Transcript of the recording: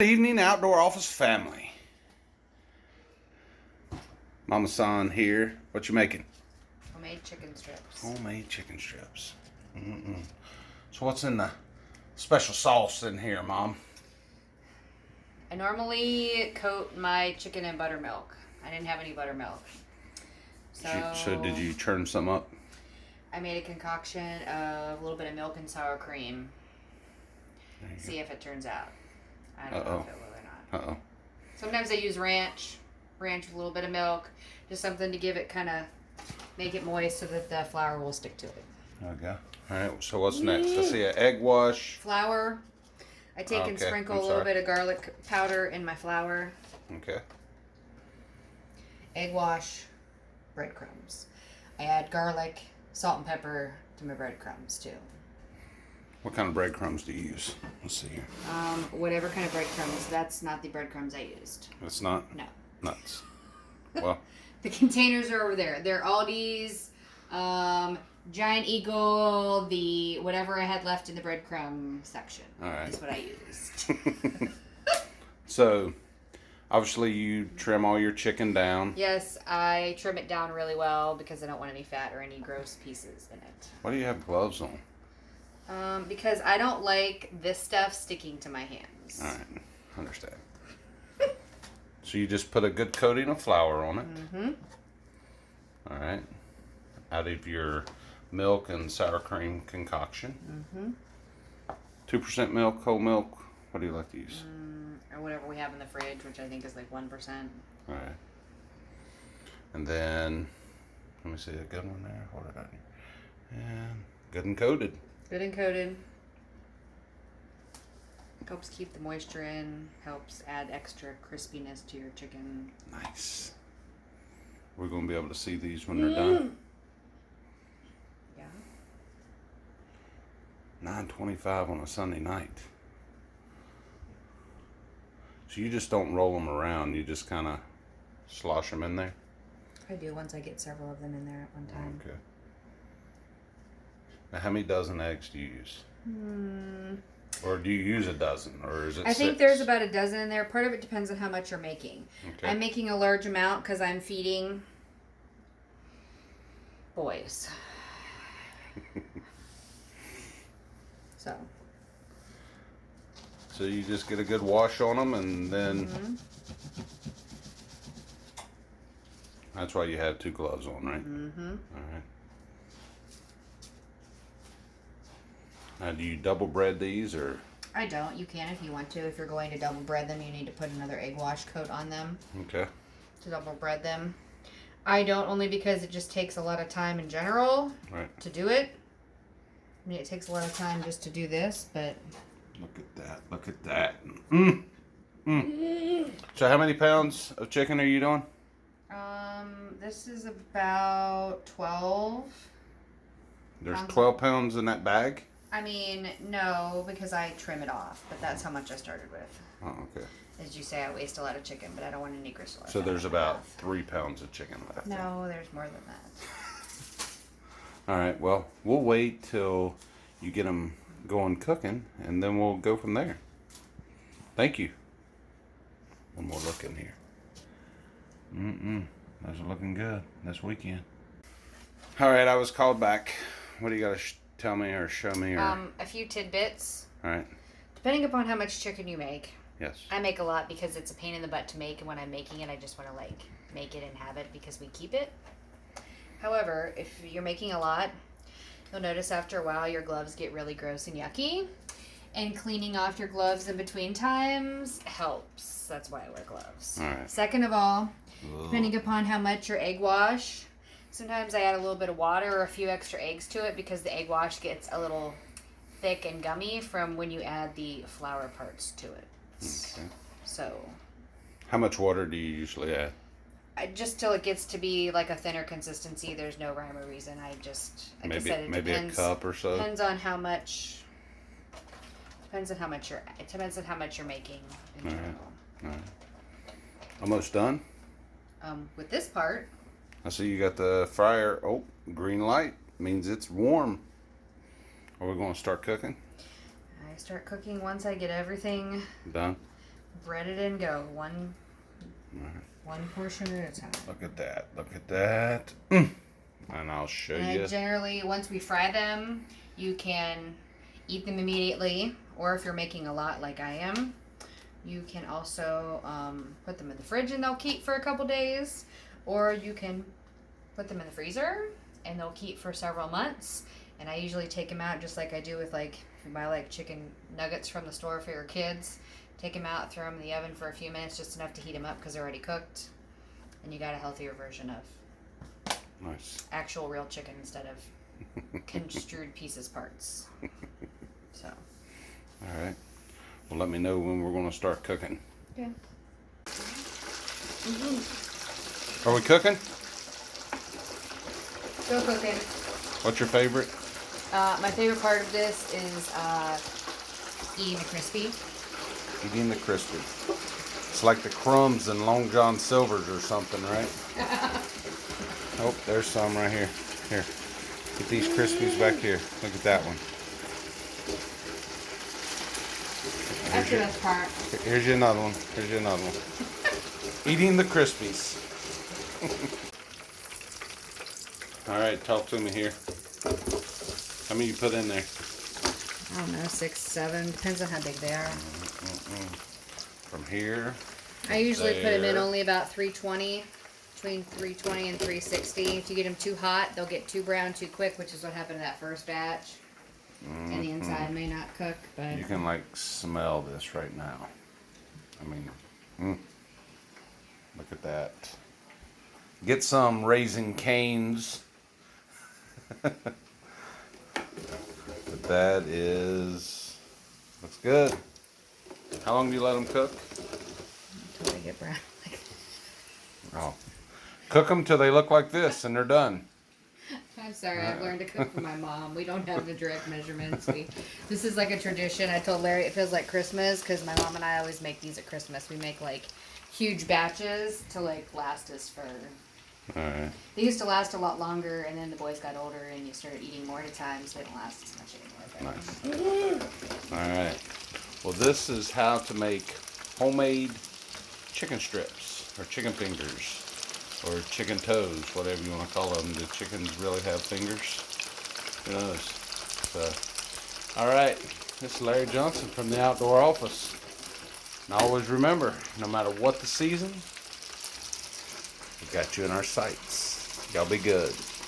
Good evening, Outdoor Office family. Mama San here. What you making? Homemade chicken strips. Homemade chicken strips. So what's in the special sauce in here, Mom? I normally coat my chicken in buttermilk. I didn't have any buttermilk. So did you churn some up? I made a concoction of a little bit of milk and sour cream. See if it turns out. I don't know if it will or not. Sometimes I use ranch with a little bit of milk, just something to give it make it moist so that the flour will stick to it. Okay. All right. So what's next? I see an egg wash. Flour. I take and sprinkle a little bit of garlic powder in my flour. Okay. Egg wash, breadcrumbs. I add garlic, salt, and pepper to my breadcrumbs too. What kind of breadcrumbs do you use? Let's see here. Whatever kind of breadcrumbs. That's not the breadcrumbs I used. It's not? No. Nuts. Well. The containers are over there. They're Aldi's, Giant Eagle, the whatever I had left in the breadcrumb section. All right. Is what I used. So, obviously you trim all your chicken down. Yes, I trim it down really well because I don't want any fat or any gross pieces in it. Why do you have gloves on? Because I don't like this stuff sticking to my hands. All right, understand. So you just put a good coating of flour on it. Mm-hmm. All right. Out of your milk and sour cream concoction. Mm-hmm. 2% milk, whole milk. What do you like to use? Or whatever we have in the fridge, which I think is like 1%. All right. And then, let me see a good one there. Hold it on here. And good and coated. Good and coated. Helps keep the moisture in. Helps add extra crispiness to your chicken. Nice. We're going to be able to see these when they're done. Yeah. 9:25 on a Sunday night. So you just don't roll them around. You just kind of slosh them in there? I do once I get several of them in there at one time. Okay. Now, how many dozen eggs do you use? Or do you use a dozen, or is it I think 6? there's about a dozen in there. Part of it depends on how much you're making. Okay. I'm making a large amount because I'm feeding boys. So you just get a good wash on them, and then that's why you have 2 gloves on, right? Mm-hmm. All right. Now, do you double bread these, or? I don't. You can if you want to. If you're going to double bread them, you need to put another egg wash coat on them. Okay. To double bread them. I don't, only because it just takes a lot of time in general to do it. I mean, it takes a lot of time just to do this, but... Look at that. Look at that. So how many pounds of chicken are you doing? This is about 12. There's 12 pounds in that bag? I mean, no, because I trim it off, but that's how much I started with. Oh, okay. As you say, I waste a lot of chicken, but I don't want any gristle. So there's about 3 pounds of chicken left. No, there's more than that. All right, well, we'll wait till you get them going cooking, and then we'll go from there. Thank you. One more look in here. Those are looking good this weekend. All right, I was called back. What do you got to tell me or show me? Or... A few tidbits. All right. Depending upon how much chicken you make. Yes. I make a lot because it's a pain in the butt to make, and when I'm making it, I just want to make it and have it because we keep it. However, if you're making a lot, you'll notice after a while your gloves get really gross and yucky, and cleaning off your gloves in between times helps. That's why I wear gloves. All right. Second of all, depending upon how much your egg wash, sometimes I add a little bit of water or a few extra eggs to it because the egg wash gets a little thick and gummy from when you add the flour parts to it. Okay. So, how much water do you usually add? just till it gets to be like a thinner consistency. There's no rhyme or reason. I just, like I said, it maybe depends. A cup or so. Depends on how much. Depends on how much you're. It depends on how much you're making in general. All right. Almost done. With this part. I see you got the fryer. Oh, green light means it's warm. Are we going to start cooking? I start cooking once I get everything Done. bread it and go one portion at a time. Look at that. Look at that. And I'll show you. Generally, once we fry them, you can eat them immediately, or if you're making a lot like I am, you can also put them in the fridge and they'll keep for a couple days, or you can put them in the freezer and they'll keep for several months. And I usually take them out just like I do with like if you buy like chicken nuggets from the store for your kids. Take them out, throw them in the oven for a few minutes, just enough to heat them up because they're already cooked, and you got a healthier version of Nice. actual real chicken instead of construed pieces parts. So. All right. Well, let me know when we're going to start cooking. Yeah. Are we cooking? Go cooking. What's your favorite? My favorite part of this is eating the crispy. Eating the crispy. It's like the crumbs in Long John Silver's or something, right? Oh, there's some right here. Here. Get these Krispies back here. Look at that one. That's the best part. Here's you another one. Here's you another one. Eating the Krispies. All right, talk to me here. How many you put in there? I don't know, 6, 7. Depends on how big they are. From here. I usually put them in there. only about 320, between 320 and 360. If you get them too hot, they'll get too brown too quick, which is what happened to that first batch. And the inside may not cook, but You can like smell this right now. I mean, look at that. Get some Raising Cane's. But that looks good. How long do you let them cook? until they get brown. Oh, cook them till they look like this and they're done. I'm sorry, I've learned to cook from my mom. We don't have the direct measurements. This is like a tradition. I told Larry it feels like Christmas because my mom and I always make these at Christmas. We make like huge batches to like last us for. All right. They used to last a lot longer, and then the boys got older, and you started eating more at a time, so they don't last as much anymore. Nice. All right. Well, this is how to make homemade chicken strips or chicken fingers or chicken toes, whatever you want to call them. Do chickens really have fingers? Who knows? So, all right. This is Larry Johnson from the Outdoor Office. And always remember, no matter what the season, we got you in our sights. Y'all be good.